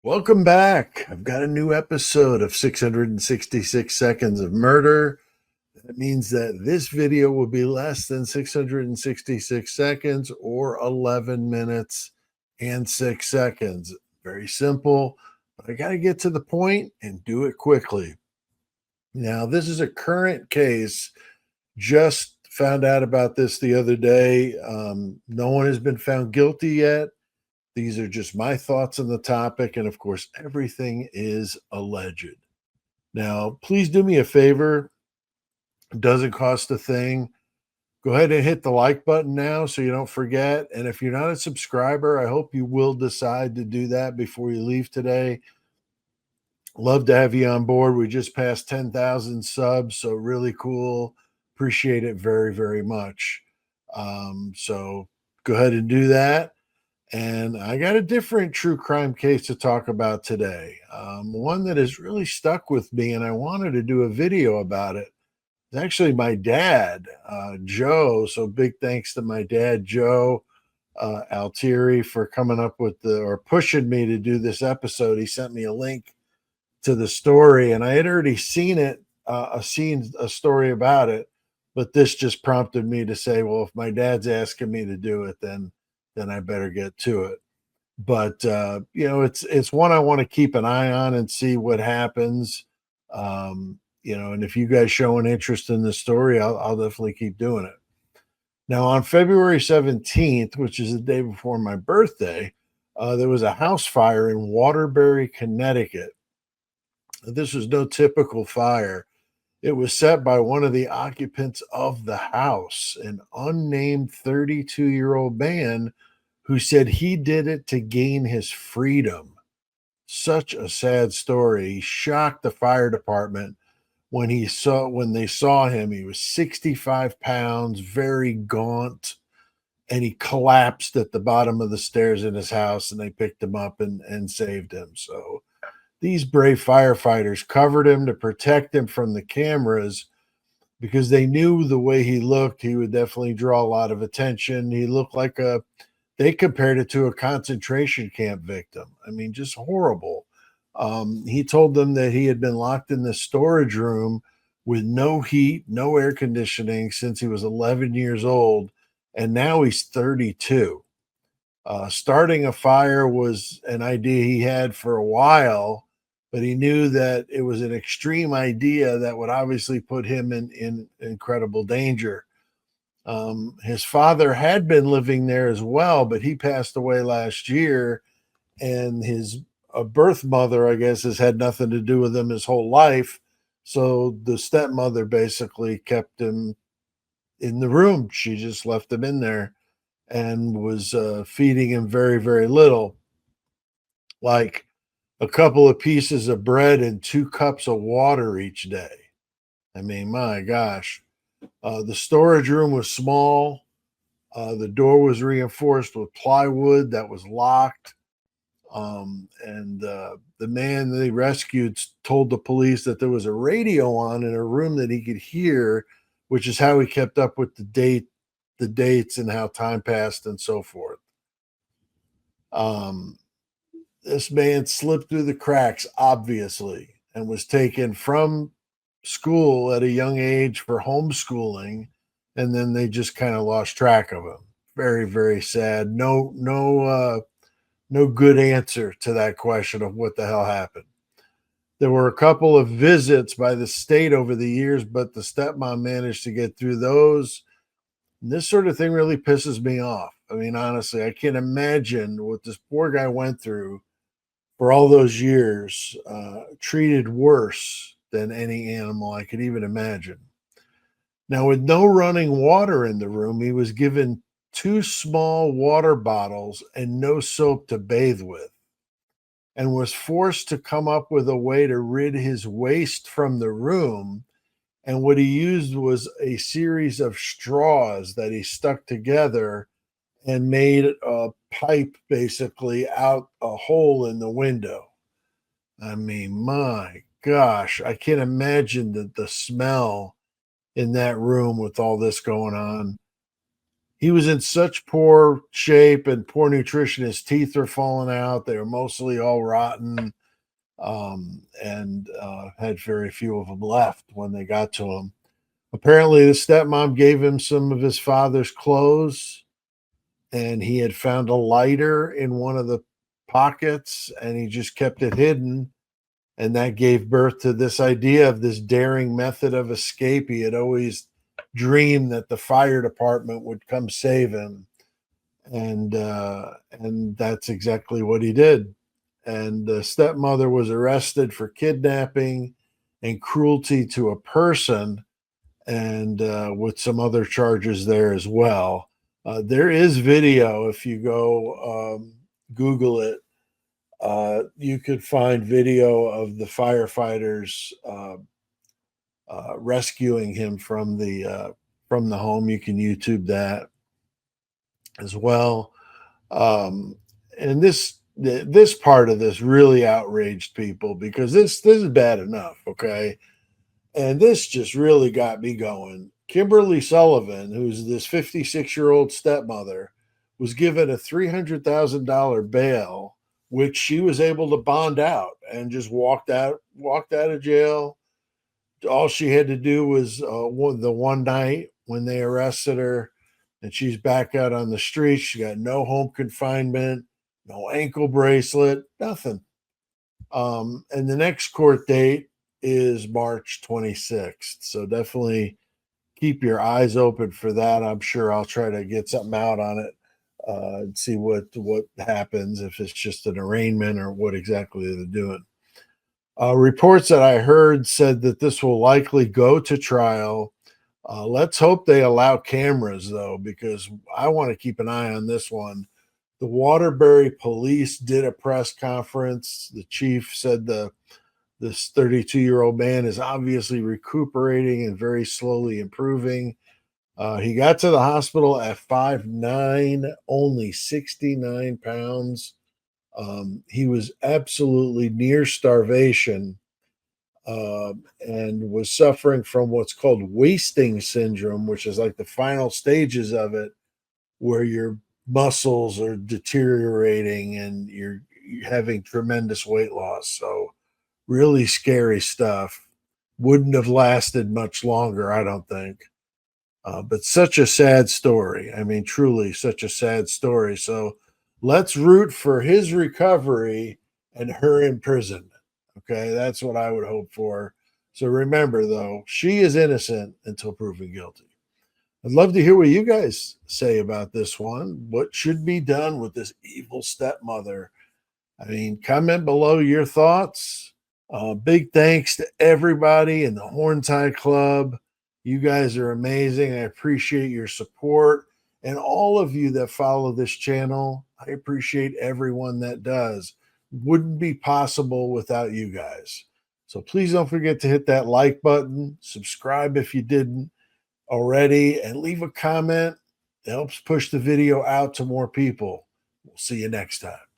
Welcome back. I've got a new episode of 666 Seconds of Murder. That means that this video will be less than 666 seconds or 11 minutes and 6 seconds. Very simple, but I got to get to the point and do it quickly. Now, this is a current case. Just found out about this the other day. No one has been found guilty yet. These are just my thoughts on the topic. And of course, everything is alleged. Now, please do me a favor. It doesn't cost a thing. Go ahead and hit the like button now so you don't forget. And if you're not a subscriber, I hope you will decide to do that before you leave today. Love to have you on board. We just passed 10,000 subs, so really cool. Appreciate it very, very much. So go ahead and do that. And I got a different true crime case to talk about today. One that has really stuck with me, and I wanted to do a video about it. It's actually my dad, Joe. So big thanks to my dad, Joe Altieri, for coming up with or pushing me to do this episode. He sent me a link to the story, and I had already seen it, seen a story about it, but this just prompted me to say, well, if my dad's asking me to do it, then I better get to it. But it's one I want to keep an eye on and see what happens. And if you guys show an interest in this story, I'll definitely keep doing it. Now, on February 17th, which is the day before my birthday, there was a house fire in Waterbury, Connecticut. This was no typical fire. It was set by one of the occupants of the house, an unnamed 32-year-old man who said he did it to gain his freedom. Such a sad story. He shocked the fire department when they saw him. He was 65 pounds, very gaunt, and he collapsed at the bottom of the stairs in his house, and they picked him up and saved him. So these brave firefighters covered him to protect him from the cameras because they knew the way he looked, he would definitely draw a lot of attention. He looked like they compared it to a concentration camp victim. I mean, just horrible. He told them that he had been locked in the storage room with no heat, no air conditioning since he was 11 years old, and now he's 32. Starting a fire was an idea he had for a while, but he knew that it was an extreme idea that would obviously put him in incredible danger. His father had been living there as well, but he passed away last year, and his birth mother, I guess, has had nothing to do with him his whole life. So the stepmother basically kept him in the room. She just left him in there and was feeding him very, very little, like a couple of pieces of bread and 2 cups of water each day. I mean, my gosh. The storage room was small. The door was reinforced with plywood that was locked. The man they rescued told the police that there was a radio on in a room that he could hear, which is how he kept up with the dates and how time passed and so forth. This man slipped through the cracks, obviously, and was taken from school at a young age for homeschooling, and then they just kind of lost track of him. Very, very sad. No good answer to that question of what the hell happened. There were a couple of visits by the state over the years, but the stepmom managed to get through those. And this sort of thing really pisses me off. I mean, honestly, I can't imagine what this poor guy went through for all those years, treated worse than any animal I could even imagine. Now, with no running water in the room, he was given 2 small water bottles and no soap to bathe with, and was forced to come up with a way to rid his waste from the room. And what he used was a series of straws that he stuck together and made a pipe basically out a hole in the window. I mean, my gosh, I can't imagine the smell in that room with all this going on. he was in such poor shape and poor nutrition. His teeth are falling out. They were mostly all rotten, and had very few of them left when they got to him. Apparently, the stepmom gave him some of his father's clothes, and he had found a lighter in one of the pockets, and he just kept it hidden. And that gave birth to this idea of this daring method of escape. He had always dreamed that the fire department would come save him, and that's exactly what he did. And the stepmother was arrested for kidnapping and cruelty to a person, and with some other charges there as well. There is video if you go Google it. You could find video of the firefighters rescuing him from the home. You can YouTube that as well. And this part of this really outraged people, because this is bad enough, okay? And this just really got me going. Kimberly Sullivan, who's this 56-year-old stepmother, was given a $300,000 bail, which she was able to bond out and just walked out of jail. All she had to do was the one night when they arrested her, and she's back out on the streets. She got no home confinement, no ankle bracelet, nothing. And the next court date is March 26th. So definitely keep your eyes open for that. I'm sure I'll try to get something out on it and see what happens, if it's just an arraignment or what exactly they're doing. Reports that I heard said that this will likely go to trial. Let's hope they allow cameras, though, because I want to keep an eye on this one. The Waterbury police did a press conference. The chief said this 32-year-old man is obviously recuperating and very slowly improving. He got to the hospital at 5'9", only 69 pounds. He was absolutely near starvation, and was suffering from what's called wasting syndrome, which is like the final stages of it, where your muscles are deteriorating and you're having tremendous weight loss. So really scary stuff. Wouldn't have lasted much longer, I don't think. But such a sad story. I mean, truly such a sad story. So let's root for his recovery and her imprisonment. Okay, that's what I would hope for. So remember, though, she is innocent until proven guilty. I'd love to hear what you guys say about this one. What should be done with this evil stepmother? I mean, comment below your thoughts. Big thanks to everybody in the Horntie Club. You guys are amazing. I appreciate your support. And all of you that follow this channel, I appreciate everyone that does. Wouldn't be possible without you guys. So please don't forget to hit that like button, subscribe if you didn't already, and leave a comment. It helps push the video out to more people. We'll see you next time.